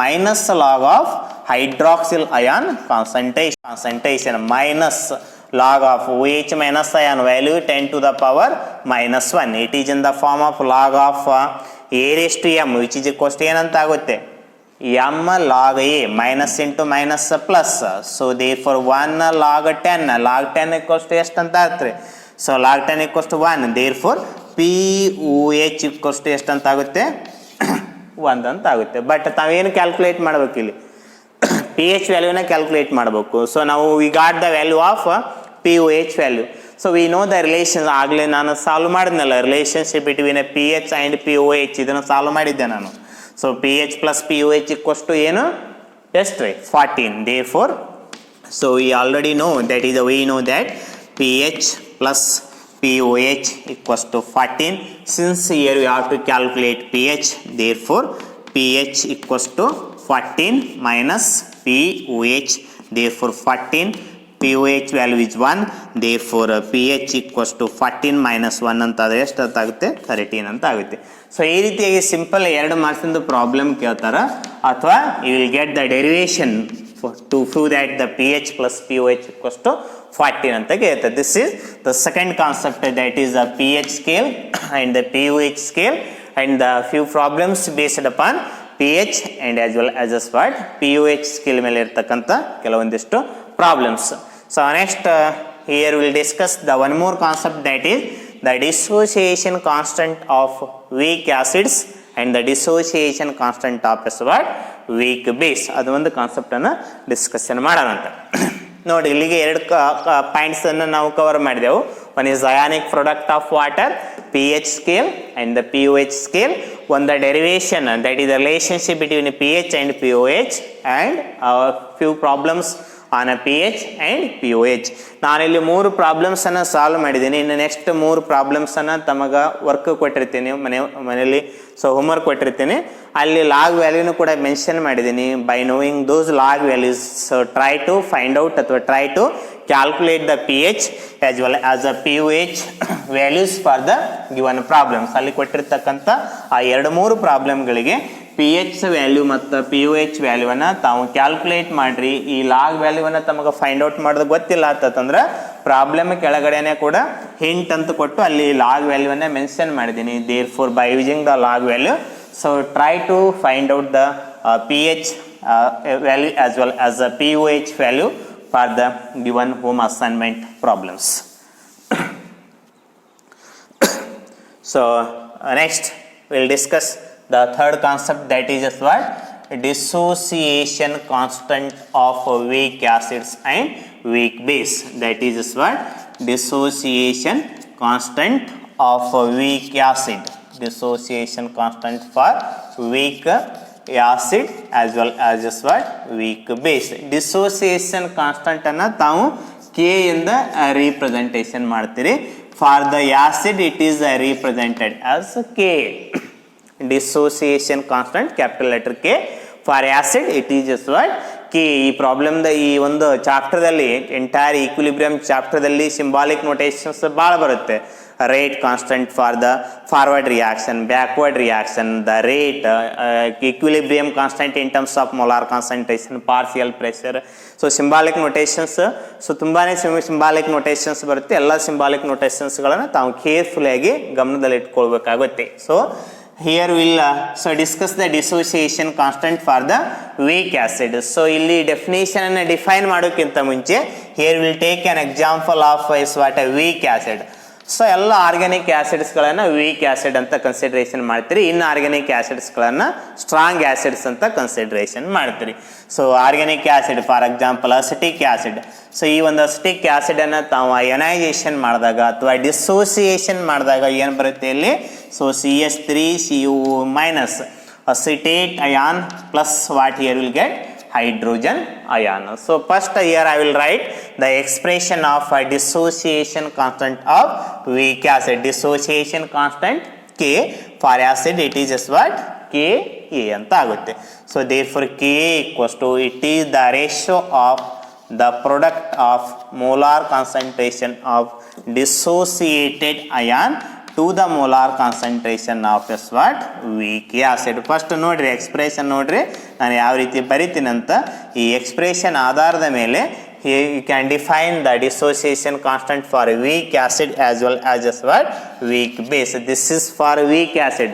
minus log of hydroxyl ion concentration minus log of OH minus ion value 10 to the power minus 1. it is in the form of log of A raised to m, which is equals to ಏನಂತ ಆಗುತ್ತೆ m log a minus into minus plus. so therefore 1 log 10 equals to ಎಷ್ಟು ಅಂತ ಆಗುತ್ತೆ. so log 10 equals to 1. therefore POH equals to ಎಷ್ಟು ಅಂತ ಆಗುತ್ತೆ 1 ಅಂತ ಆಗುತ್ತೆ. ಬಟ್ ತಾವೇನು ಕ್ಯಾಲ್ಕುಲೇಟ್ ಮಾಡಬೇಕು ಇಲ್ಲಿ pH ವ್ಯಾಲ್ಯೂನ ಕ್ಯಾಲ್ಕುಲೇಟ್ ಮಾಡಬೇಕು. ಸೊ ನಾವು we got the value of POH value. So we know the relation. ಆಗಲೇ ನಾನು ಸಾಲ್ವ್ ಮಾಡಿದ್ನಲ್ಲ relationship between pH and POH, ಇದನ್ನು ಸಾಲ್ವ್ ಮಾಡಿದ್ದೆ ನಾನು. So pH plus POH equals to ಏನು ಎಷ್ಟು ರೀ 14. therefore so we already know that is we know that pH plus POH equals to 14. since here we have to calculate pH, therefore pH equals to 14 minus POH. therefore 14 POH value is 1. therefore pH equals to 14 minus 1 ಅಂತಾದರೆ ಎಷ್ಟು ಆಗುತ್ತೆ 13 ಅಂತ ಆಗುತ್ತೆ. So ಈ ರೀತಿಯಾಗಿ simple 2 ಮಾರ್ಕ್ಸಿಂದು problem ಕೇಳ್ತಾರ ಅಥವಾ you will get the derivation to prove that the pH plus POH equals to 14 ಅಂತ ಕೇಳ್ತಾರೆ. This is the second concept, that is the pH scale and the POH scale and the few problems based upon pH and as well as what POH scale ಮೇಲೆ ಇರ್ತಕ್ಕಂಥ ಕೆಲವೊಂದಿಷ್ಟು problems. so next here we will discuss the one more concept, that is the dissociation constant of weak acids and the dissociation constant of what weak base. ಅದು ಒಂದು concept ಅನ್ನು discussion ಮಾಡೋಣ ಅಂತ. ನೋಡಿ ಇಲ್ಲಿಗೆ 2 ಪಾಯಿಂಟ್ಸ್ ಅನ್ನು ನಾವು ಕವರ್ ಮಾಡಿದೆವು. one is ionic product of water, pH scale and the POH scale. one the derivation, that is the relationship between pH and POH, and few problems on a pH and POH. ನಾನಿಲ್ಲಿ 3 ಪ್ರಾಬ್ಲಮ್ಸನ್ನು solve ಮಾಡಿದ್ದೀನಿ. ಇನ್ನು next 3 ಪ್ರಾಬ್ಲಮ್ಸನ್ನು ತಮಗೆ work ಕೊಟ್ಟಿರ್ತೀನಿ ಮನೆಯಲ್ಲಿ. So homework ಕೊಟ್ಟಿರ್ತೀನಿ. ಅಲ್ಲಿ log ವ್ಯಾಲ್ಯೂನು ಕೂಡ mention ಮಾಡಿದ್ದೀನಿ. By knowing those log values so try to find out ಅಥವಾ try to calculate the PH as well as the POH values for the given problems. ಅಲ್ಲಿ ಕೊಟ್ಟಿರ್ತಕ್ಕಂಥ ಆ 2-3 ಪ್ರಾಬ್ಲಮ್ಗಳಿಗೆ pH ವ್ಯಾಲ್ಯೂ ಮತ್ತು POH ವ್ಯಾಲ್ಯೂವನ್ನು ತಾವು ಕ್ಯಾಲ್ಕುಲೇಟ್ ಮಾಡಿರಿ. ಈ ಲಾಗ್ ವ್ಯಾಲ್ಯೂವನ್ನು ತಮಗೆ ಫೈಂಡ್ ಔಟ್ ಮಾಡೋದು ಗೊತ್ತಿಲ್ಲ ಅಂತಂದ್ರೆ ಪ್ರಾಬ್ಲಮ್ ಕೆಳಗಡೆನೆ ಕೂಡ ಹಿಂಟ್ ಅಂತ ಕೊಟ್ಟು ಅಲ್ಲಿ ಲಾಗ್ ವ್ಯಾಲ್ಯೂವನ್ನು ಮೆನ್ಷನ್ ಮಾಡಿದ್ದೀನಿ. therefore by using the log value, so try to find out the pH value as well as the POH value for the given home assignment problems. So next we'll discuss the third concept, that is just what? Dissociation constant of weak acids and weak base. That is just what? Dissociation constant of weak acid. Dissociation constant for weak acid as well as just what? Weak base. Dissociation constant ಅನ್ನು ತಾವು K ಇಂದ representation ಮಾಡ್ತೀರಿ. For the acid it is represented as K. Dissociation constant capital letter K. For acid it is just what? K. ಈ ಪ್ರಾಬ್ಲಮ್ದ ಈ ಒಂದು ಚಾಪ್ಟರ್ದಲ್ಲಿ entire equilibrium ಚಾಪ್ಟರ್ದಲ್ಲಿ symbolic notations ಭಾಳ ಬರುತ್ತೆ. Rate constant for the forward reaction, backward reaction, the rate, equilibrium constant in terms of molar concentration, partial pressure. So symbolic notations, so ತುಂಬಾನೇ symbolic notations ಬರುತ್ತೆ. ಎಲ್ಲ symbolic notationsಗಳನ್ನು ತಾವು careful ಆಗಿ ಗಮನದಲ್ಲಿ ಇಟ್ಕೊಳ್ಬೇಕಾಗುತ್ತೆ. So here we'll discuss the dissociation constant for the weak acid. So ಇಲ್ಲಿ definition ಅನ್ನು define ಮಾಡೋಕ್ಕಿಂತ ಮುಂಚೆ here we'll take an example of is what a weak acid. So ಎಲ್ಲ ಆರ್ಗ್ಯಾನಿಕ್ ಆ್ಯಸಿಡ್ಸ್ಗಳನ್ನು ವೀಕ್ ಆ್ಯಸಿಡ್ ಅಂತ consideration ಮಾಡ್ತೀರಿ, ಇನ್ನು ಆರ್ಗ್ಯಾನಿಕ್ ಆ್ಯಸಿಡ್ಸ್ಗಳನ್ನು ಸ್ಟ್ರಾಂಗ್ ಆ್ಯಸಿಡ್ಸ್ ಅಂತ consideration ಮಾಡ್ತೀರಿ. So organic acid for example acetic acid. So ಈ ಒಂದು ಅಸಿಟಿಕ್ ಆ್ಯಸಿಡನ್ನು ತಾವು ಅಯನೈಸೇಷನ್ ಮಾಡಿದಾಗ ಅಥವಾ ಡಿಸೋಸಿಯೇಷನ್ ಮಾಡಿದಾಗ ಏನು ಬರುತ್ತೆ ಇಲ್ಲಿ? So CH3Cu- acetate ion plus what here will get? Hydrogen ion. So first here I will write the expression of a dissociation constant of weak acid. Dissociation constant K. For acid it is just what? Ka ಅಂತ ಆಗುತ್ತೆ. So therefore Ka equals to, it is the ratio of the product of molar concentration of dissociated ion to the molar concentration of this what? Weak acid. First ನೋಡ್ರಿ expression ನೋಡ್ರಿ ನಾನು ಯಾವ ರೀತಿ ಬರಿತೀನಿ ಅಂತ. ಈ ಎಕ್ಸ್ಪ್ರೆಷನ್ ಆಧಾರದ ಮೇಲೆ you can define the dissociation constant for weak acid as well as just what? Weak base. This is for weak acid.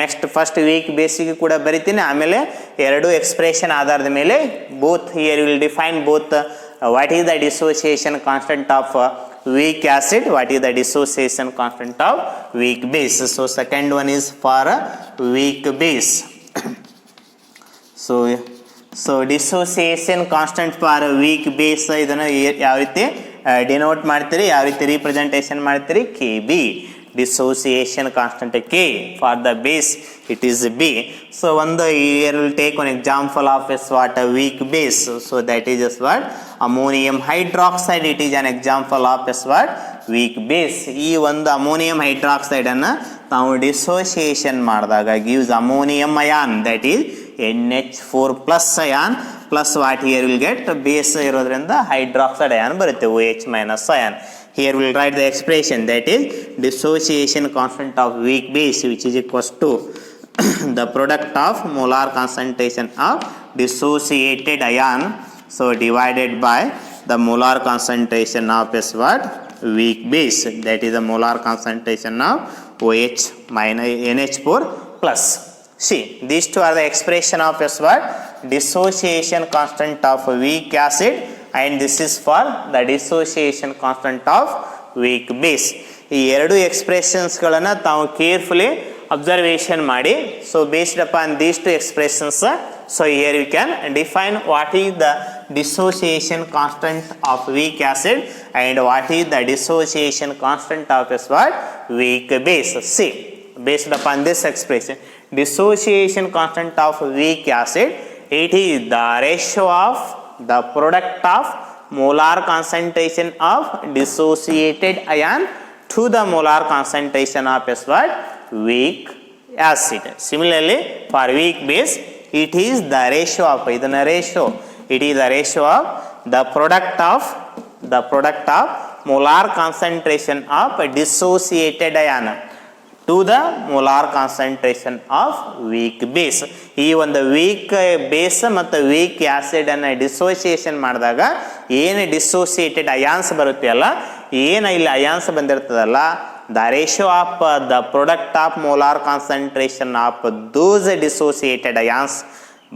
Next first week ಬೇಸಿಗೆ ಕೂಡ ಬರಿತೀನಿ, ಆಮೇಲೆ ಎರಡು ಎಕ್ಸ್ಪ್ರೆಷನ್ ಆಧಾರದ ಮೇಲೆ both here will define both what is the dissociation constant of weak acid, what is the dissociation constant of weak base. So second one is for weak base. so dissociation constant for weak base ಇದನ್ನು ಯಾವ ರೀತಿ denote ಮಾಡ್ತೀರಿ, ಯಾವ ರೀತಿ representation ಮಾಡ್ತೀರಿ? Kb. Dissociation constant K. For the base it is B. So here we'll take one example of is what? A weak base. So that is just what? Ammonium hydroxide. It is an example of is what? Weak base. ಈ ಒಂದು ammonium hydroxide ಅನ್ನು ನಾವು dissociation ಮಾಡಿದಾಗ gives ammonium ion, that is NH4 plus ion plus what here will get? Base ಇರೋದ್ರಿಂದ hydroxide ion ಬರುತ್ತೆ, OH minus ion. Here we will write the expression, that is dissociation constant of weak base, which is equals to the product of molar concentration of dissociated ion, so divided by the molar concentration of is what? Weak base, that is the molar concentration of OH minus NH4 plus. See, these two are the expression of is what? Dissociation constant of weak acid, and this is for the dissociation constant of weak base. ಈ ಎರಡು ಎಕ್ಸ್ಪ್ರೆಷನ್ಸ್ಗಳನ್ನು ತಾವು carefully observation ಮಾಡಿ. So based upon these two expressions, so here you can define what is the dissociation constant of weak acid and what is the dissociation constant of is what? Weak base. See, based upon this expression, dissociation constant of weak acid, it is the ratio of the product of molar concentration of dissociated ion to the molar concentration of is what? Weak acid. Similarly, for weak base, it is the ratio of idana ratio. It is the ratio of the product of molar concentration of dissociated ion to the molar concentration of weak base. ಈ ಒಂದು weak base ಮತ್ತು weak acid ಅನ್ನು dissociation ಮಾಡಿದಾಗ ಏನು dissociated ions ಬರುತ್ತೆ ಅಲ್ಲ, ಏನು ಇಲ್ಲಿ ಅಯಾನ್ಸ್ ಬಂದಿರ್ತದಲ್ಲ, the ratio of the product of molar concentration of those dissociated ions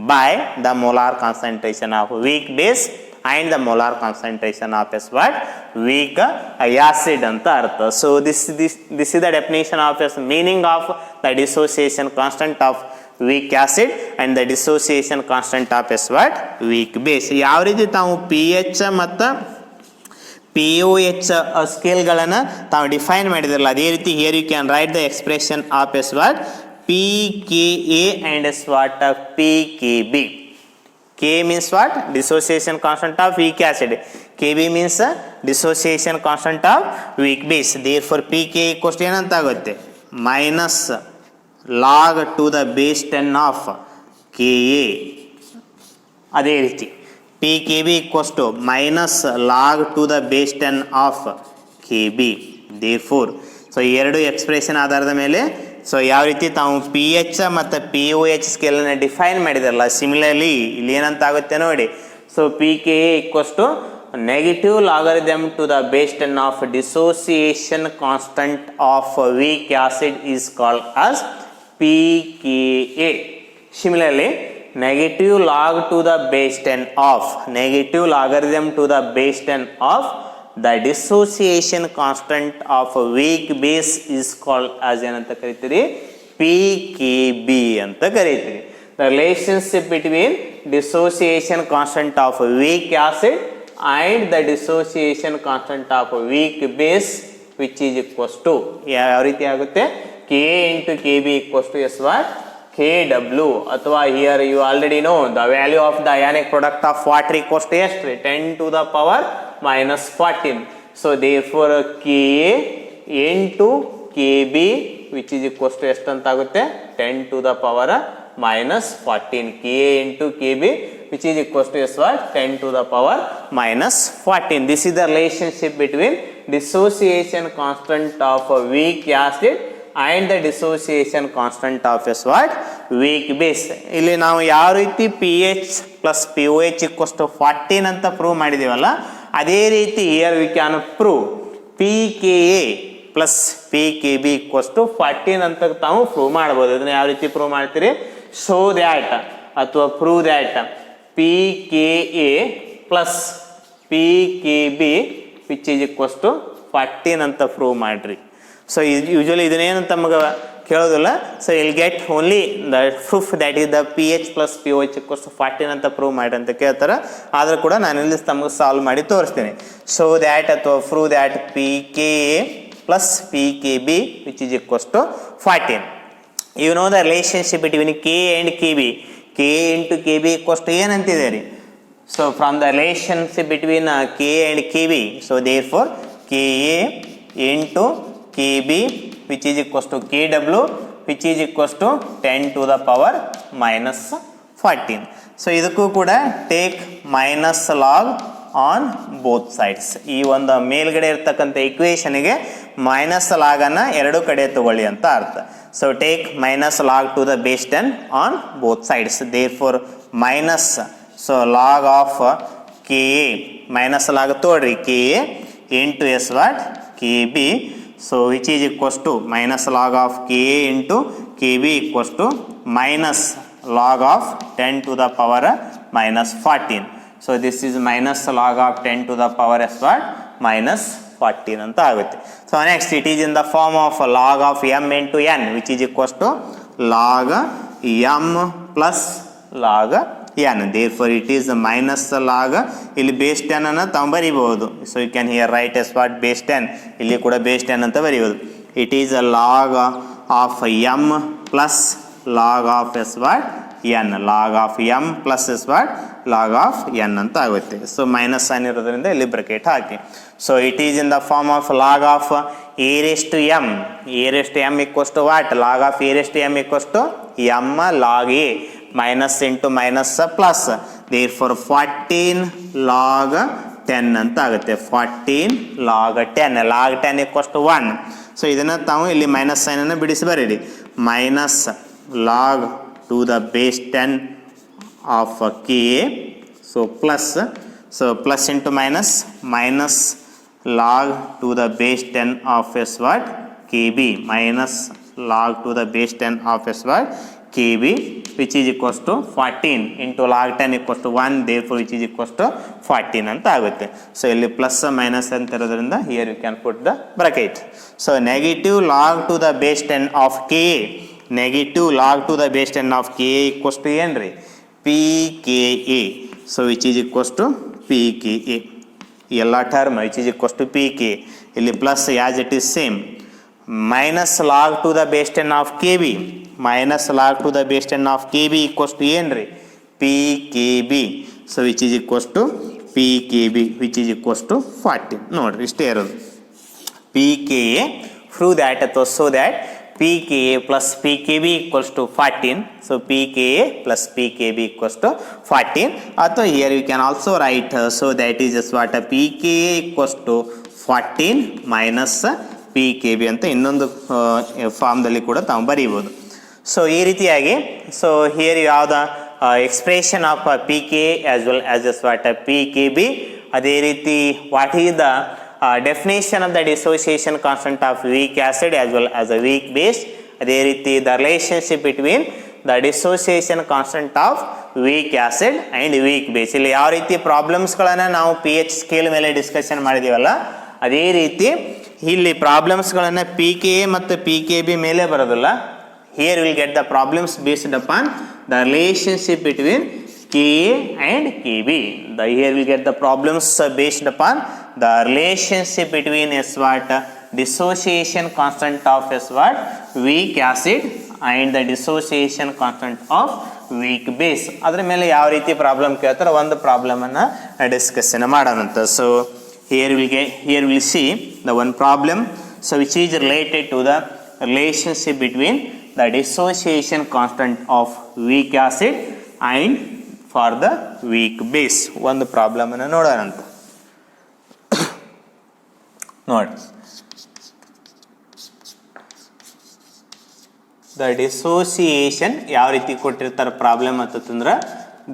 by the molar concentration of weak base and the molar concentration of S what weak acid anta artha. So this is the definition of S, meaning of the dissociation constant of weak acid and the dissociation constant of S what weak base. ಯಾವ ರೀತಿ ತಾವು pH ಮತ್ತು POH ಸ್ಕೇಲ್ಗಳನ್ನು ತಾವು define ಮಾಡಿದ್ರಲ್ಲ, ಅದೇ ರೀತಿ here you can write the expression of S what PKA and S what PKB. K means what? Dissociation constant of weak acid. KB means dissociation constant of weak base. Therefore PKA equals to ಏನಂತ ಆಗುತ್ತೆ, minus log to the base 10 of KA. ಅದೇ ರೀತಿ PKB equals to minus log to the base 10 of KB. Therefore, so ಎರಡು expression ಆಧಾರದ ಮೇಲೆ so ಯಾವ ರೀತಿ ತಾವು PH ಮತ್ತು POH ಸ್ಕೇಲನ್ನು ಡಿಫೈನ್ ಮಾಡಿದಾರಲ್ಲ, ಸಿಮಿಲರ್ಲಿ ಇಲ್ಲಿ ಏನಂತ ಆಗುತ್ತೆ ನೋಡಿ. So PKA equals to negative logarithm to the base 10 of dissociation constant of weak acid is called as PKA. Similarly, negative log to the base 10 of negative logarithm to the base 10 of the dissociation constant of weak base is called as ಏನಂತ ಕರೀತೀರಿ, PKB ಅಂತ ಕರೀತೀರಿ. The relationship between dissociation constant of weak acid and the dissociation constant of weak base which is equals to ಯಾವ ರೀತಿ ಆಗುತ್ತೆ, Ka into Kb equals to S what Kw, ಅಥವಾ here you already know the value of the ionic product of water equals to ಎಷ್ಟು, 10 to the power minus 14. So therefore Ka into Kb which is equals to ಎಷ್ಟು ಅಂತ ಆಗುತ್ತೆ, 10 to the power minus 14. Ka into Kb which is equals to S what 10 to the power minus 14. This is the relationship between dissociation constant of weak acid and the dissociation constant of S what weak base. ಇಲ್ಲಿ ನಾವು ಯಾವ ರೀತಿ PH plus POH equals to 14 ಅಂತ prove ಮಾಡಿದೀವಲ್ಲ, ಅದೇ ರೀತಿ here we can prove PKA plus PKB equals to 14 ಅಂತ ತಾವು prove ಮಾಡ್ಬೋದು. ಇದನ್ನ ಯಾವ ರೀತಿ ಪ್ರೂವ್ ಮಾಡ್ತೀರಿ, ಶೋ ದ್ಯಾಟ್ ಅಥವಾ prove that PKA plus PKB which is equals to 14 ಅಂತ ಪ್ರೂವ್ ಮಾಡ್ರಿ. ಸೊ ಯೂಶುವಲಿ ಇದನ್ನೇನು ತಮಗೆ ಕೇಳೋದಿಲ್ಲ. So will get only the proof that is the PH plus POH equals to 14 ಅಂತ ಪ್ರೂವ್ ಮಾಡಿ ಅಂತ ಕೇಳ್ತಾರೆ. ಆದರೂ ಕೂಡ ನಾನು ಇಲ್ಲಿ ತಮಗೆ ಸಾಲ್ವ್ ಮಾಡಿ ತೋರಿಸ್ತೀನಿ. ಸೊ ದ್ಯಾಟ್ ಅಥವಾ prove that PKA plus PKB which is equals to 14. You know the relationship between K and KB. K into KB equals to ಏನಂತಿದೆ ರೀ. So from the relationship between K and KB, so therefore KA into KB which is equals to KW which is equals to 10 to the power minus 14. So ಇದಕ್ಕೂ ಕೂಡ take minus log on both sides. ಈ ಒಂದು ಮೇಲ್ಗಡೆ ಇರ್ತಕ್ಕಂಥ ಇಕ್ವೇಷನ್ಗೆ minus ಲಾಗನ್ನು ಎರಡು ಕಡೆ ತಗೊಳ್ಳಿ ಅಂತ ಅರ್ಥ. So take minus log to the base 10 on both sides. Therefore minus, so log of KA minus log ತೋಡ್ರಿ KA into S what KB. So which is equals to minus log of Ka into Kb equals to minus log of 10 to the power minus 14. So this is minus log of 10 to the power S what minus 14 ಅಂತ ಆಗುತ್ತೆ. So next it is in the form of log of m into n which is equals to log m plus log n. Therefore it is minus log, ಇಲ್ಲಿ ಬೇಸ್ 10 ಅನ್ನು ತಾವು ಬರೀಬಹುದು. So you can here write S what base 10, ಇಲ್ಲಿ ಕೂಡ base 10 ಅಂತ ಬರೀಬಹುದು. It is a log of m plus log of S what n. Log of m plus is what log of n ಅಂತ ಆಗುತ್ತೆ. ಸೊ ಮೈನಸ್ ಸೈನ್ ಇರೋದ್ರಿಂದ ಇಲ್ಲಿ bracket ಹಾಕಿ. So it is in the form of log of a raised to m. a raised to m equals to what? Log of a raised to m equals to m log a. Minus into minus plus. therefore 14 log 10 ಅಂತ ಆಗುತ್ತೆ. 14 log 10. log 10 equals to 1. So ಇದನ್ನು ತಾವು ಇಲ್ಲಿ minus ಸೈನನ್ನು ಬಿಡಿಸಿ ಬರೀರಿ. Minus log to the base 10 of Ka. So plus, so plus into minus, minus log to the base 10 of S what Kb. Minus log to the base 10 of S what Kb which is equals to 14 into log 10 equals to 1, therefore which is equals to 14 ಅಂತ ಆಗುತ್ತೆ. So ಇಲ್ಲಿ plus minus ಅಂತ ಇರೋದ್ರಿಂದ here you can put the bracket. So negative log to the base 10 of K A, negative log to the base 10 of K A equals to ಏನು ರೀ, P K A. So which is equals to P K A. ಎಲ್ಲ term which is equals to P K. ಇಲ್ಲಿ plus as it is same, minus log to the base 10 of K B, minus log to the base 10 of K B equals to ಏನು ರೀ, P K B. So which is equals to P K B which is equals to 14. ನೋಡಿರಿ ಇಷ್ಟೇ ಇರೋದು. P K A prove that ಅಥವಾ so that P K A plus P K B equals to 14. So P K A plus P K B equals to 14. ಅಥವಾ here you can also write so that is just what P K A equals to 14 minus P K B ಅಂತ ಇನ್ನೊಂದು ಫಾರ್ಮ್ದಲ್ಲಿ ಕೂಡ ತಾವು ಬರೀಬೋದು. So ಈ ರೀತಿಯಾಗಿ so here ಯಾವ್ದ expression of P K as well as just what P K B. ಅದೇ ರೀತಿ what is the definition of the dissociation constant of weak acid as well as a weak base. ಅದೇ ರೀತಿ the relationship between the dissociation constant of weak acid and weak base. ಇಲ್ಲಿ ಯಾವ ರೀತಿ ಪ್ರಾಬ್ಲಮ್ಸ್ಗಳನ್ನು ನಾವು P H scale ಮೇಲೆ discussion ಮಾಡಿದ್ದೀವಲ್ಲ, ಅದೇ ರೀತಿ ಇಲ್ಲಿ ಪ್ರಾಬ್ಲಮ್ಸ್ಗಳನ್ನು ಪಿ ಕೆ ಎ ಮತ್ತು ಪಿ ಕೆ ಬಿ ಮೇಲೆ ಬರೋದಿಲ್ಲ. Here we will get the problems based upon the relationship between Ka and Kb. Here we will get the problems based upon the relationship between S what dissociation constant of S what weak acid and the dissociation constant of weak base. ಅದರ ಮೇಲೆ ಯಾವ ರೀತಿ problem ಕೇಳ್ತಾರೆ ಒಂದು ಪ್ರಾಬ್ಲಮನ್ನು discussion ಮಾಡೋಣಂತ. So here we will see the one problem so which is related to the relationship between the dissociation constant of weak acid and for the weak base. ಒಂದು problem ಅನ್ನು ನೋಡೋಣ ಅಂತ ನೋಡಿ. ದ ಡಿಸೋಸಿಯೇಷನ್ ಯಾವ ರೀತಿ ಕೊಟ್ಟಿರ್ತಾರೆ problem ಅಂತಂದ್ರೆ,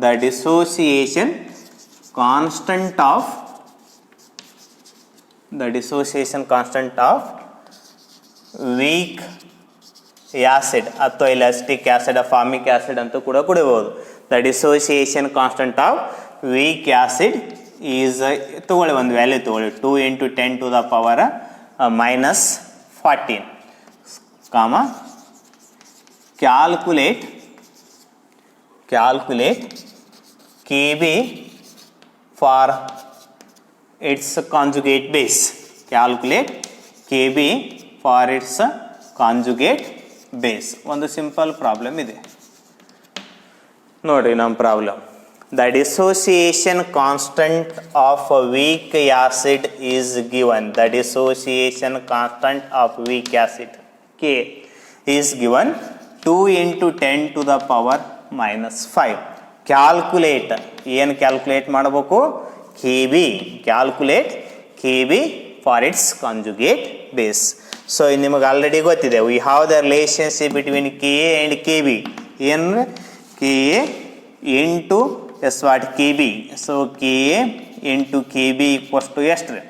the dissociation constant of weak acid ಅಥವಾ ಎಲಾಸ್ಟಿಕ್ ಆಸಿಡ್ ಫಾರ್ಮಿಕ್ ಆಸಿಡ್ ಅಂತೂ ಕೂಡ ಕುಡಿಬಹುದು. The dissociation constant of weak acid is ತಗೊಳ್ಳಿ ಒಂದು ವ್ಯಾಲ್ಯೂ ತಗೊಳ್ಳಿ 2 × 10⁻⁻14 comma calculate Kb for its conjugate base. Calculate Kb for its conjugate base. ಒಂದು simple problem ಇದೆ ನೋಡ್ರಿ ನಮ್ಮ problem. The dissociation constant of weak acid is given. The dissociation constant of weak acid K is given 2 × 10⁻⁻5. Calculate ಏನು calculate ಮಾಡಬೇಕು, Kb. Calculate Kb for its conjugate base. So ನಿಮಗೆ already ಗೊತ್ತಿದೆ, we have the relationship between Ka and Kb. ಏನು Ka into S what Kb. So Ka into Kb equals to ಎಷ್ಟು ರೀ,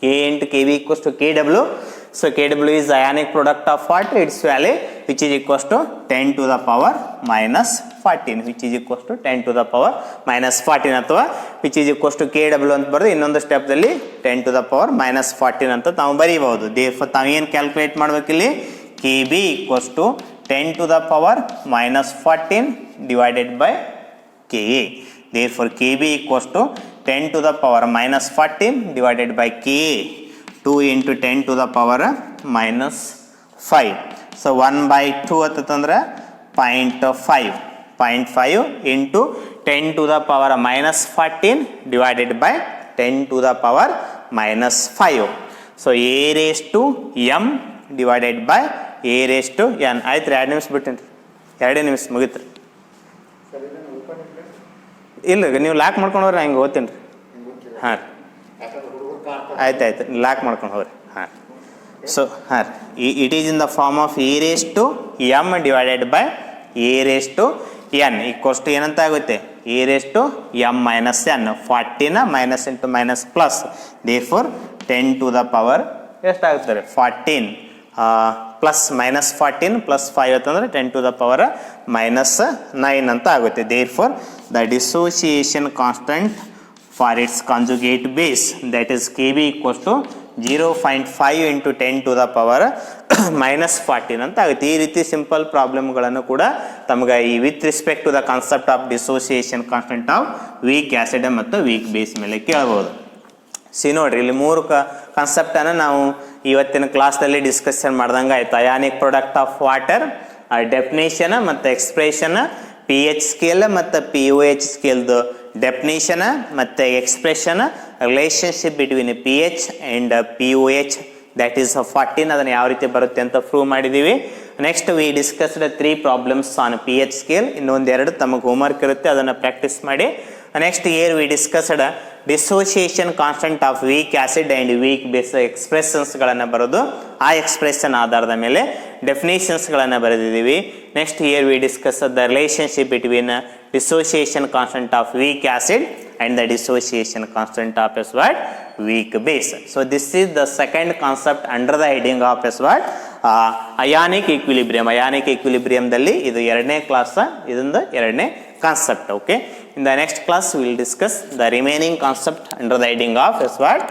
K into Kb equals to Kw. So Kw is ionic product of water, its value which is equals to 10⁻⁻14 which is equals to 10⁻⁻14 ಅಥವಾ which is equals to Kw ಅಂತ ಬರೆದು ಇನ್ನೊಂದು ಸ್ಟೆಪ್ದಲ್ಲಿ 10⁻⁻14 ಅಂತ ತಾವು ಬರೀಬಹುದು. ತಾವು ಏನು ಕ್ಯಾಲ್ಕುಲೇಟ್ ಮಾಡಬೇಕಿಲ್ಲಿ, Kb equals to 10⁻⁻14 divided by Ka. Therefore Kb equals to 10⁻⁻14 divided by Ka. 2 × 10⁻⁻5. So 1/2 ಅಂತಂದ್ರೆ 0.5 into 10⁻⁻14 divided by 10⁻⁻5. So A⁻m divided by A⁻n. ಆಯ್ತು ರೀ, 2 ನಿಮಿಷ ಬಿಟ್ಟೇನ್ರಿ, 2 ನಿಮಿಷ ಮುಗಿತು ರೀ. ಇಲ್ಲ ರೀ, ನೀವು ಲಾಕ್ ಮಾಡ್ಕೊಂಡು ಹೋಗ್ರಿ, ಹಂಗೆ ಓದ್ತೀನಿ ರೀ. ಹಾಂ ರೀ, ಆಯ್ತು ಲಾಕ್ ಮಾಡ್ಕೊಂಡು ಹೋಗ್ರಿ. ಹಾಂ, ಸೊ ಹಾಂ ರೀ, it is in the form of A⁻m divided by A⁻n equals to ಏನಂತ ಆಗುತ್ತೆ, A⁻m - n. 40ನ minus into minus plus. Therefore 10 to the power ಎಷ್ಟಾಗುತ್ತೆ ರೀ, 14 ಪ್ಲಸ್ -14 ಪ್ಲಸ್ 5 ಅಂತಂದರೆ 10⁻⁻9 ಅಂತ ಆಗುತ್ತೆ. Therefore the dissociation constant for its conjugate base that is Kb equals to 0.5 × 10⁻⁻14 ಅಂತ ಆಗುತ್ತೆ. ಈ ರೀತಿ ಸಿಂಪಲ್ ಪ್ರಾಬ್ಲಮ್ಗಳನ್ನು ಕೂಡ ತಮಗೆ ಈ with respect to the concept of dissociation constant of weak acid ಮತ್ತು ವೀಕ್ ಬೇಸ್ ಮೇಲೆ ಕೇಳ್ಬೋದು. ನೋಡ್ರಿ ಇಲ್ಲಿ 3 ಕಾನ್ಸೆಪ್ಟನ್ನು ನಾವು ಇವತ್ತಿನ ಕ್ಲಾಸ್ನಲ್ಲಿ ಡಿಸ್ಕಷನ್ ಮಾಡ್ದಂಗೆ ಆಯಿತು. Ionic product of water, definition ಮತ್ತು ಎಕ್ಸ್ಪ್ರೆಷನ್, pH ಸ್ಕೇಲ್ ಮತ್ತು pOH ಸ್ಕೇಲ್ದು ಡೆಫಿನೇಷನ್ ಮತ್ತು expression, relationship between pH and pOH that is 14 ಅದನ್ನು ಯಾವ ರೀತಿ ಬರುತ್ತೆ ಅಂತ ಪ್ರೂವ್ ಮಾಡಿದ್ದೀವಿ. Next we discussed 3 problems on pH scale. ಇನ್ನೊಂದು 2 ತಮಗೆ ಹೋಮ್ವರ್ಕ್ ಇರುತ್ತೆ, ಅದನ್ನು ಪ್ರಾಕ್ಟೀಸ್ ಮಾಡಿ. Next year we discussed dissociation constant of weak acid and weak base ಎಕ್ಸ್ಪ್ರೆಷನ್ಸ್ಗಳನ್ನು ಬರೋದು, ಆ ಎಕ್ಸ್ಪ್ರೆಷನ್ ಆಧಾರದ ಮೇಲೆ ಡೆಫಿನೇಷನ್ಸ್ಗಳನ್ನು ಬರೆದಿದ್ದೀವಿ. Next year we discuss the relationship between dissociation constant of weak acid and the dissociation constant of as what weak base. So this is the second concept under the heading of as what ionic equilibrium. Ionic equilibrium dalli idu ಎರಡನೇ class, ಇದೊಂದು ಎರಡನೇ concept. Okay, in the next class we will discuss the remaining concept under the heading of as what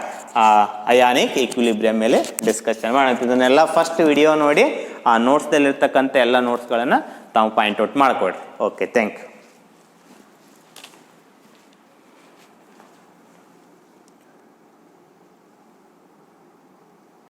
ionic equilibrium ಮೇಲೆ discussion ಮಾಡೋಣ. ಇದನ್ನೆಲ್ಲ first video ನೋಡಿ ಆ ನೋಟ್ಸ್ದಲ್ಲಿರ್ತಕ್ಕಂಥ ಎಲ್ಲ ನೋಟ್ಸ್ಗಳನ್ನು ತಾವು ಪಾಯಿಂಟ್ ಔಟ್ ಮಾಡ್ಕೊಡ್ರಿ. Okay, thank you.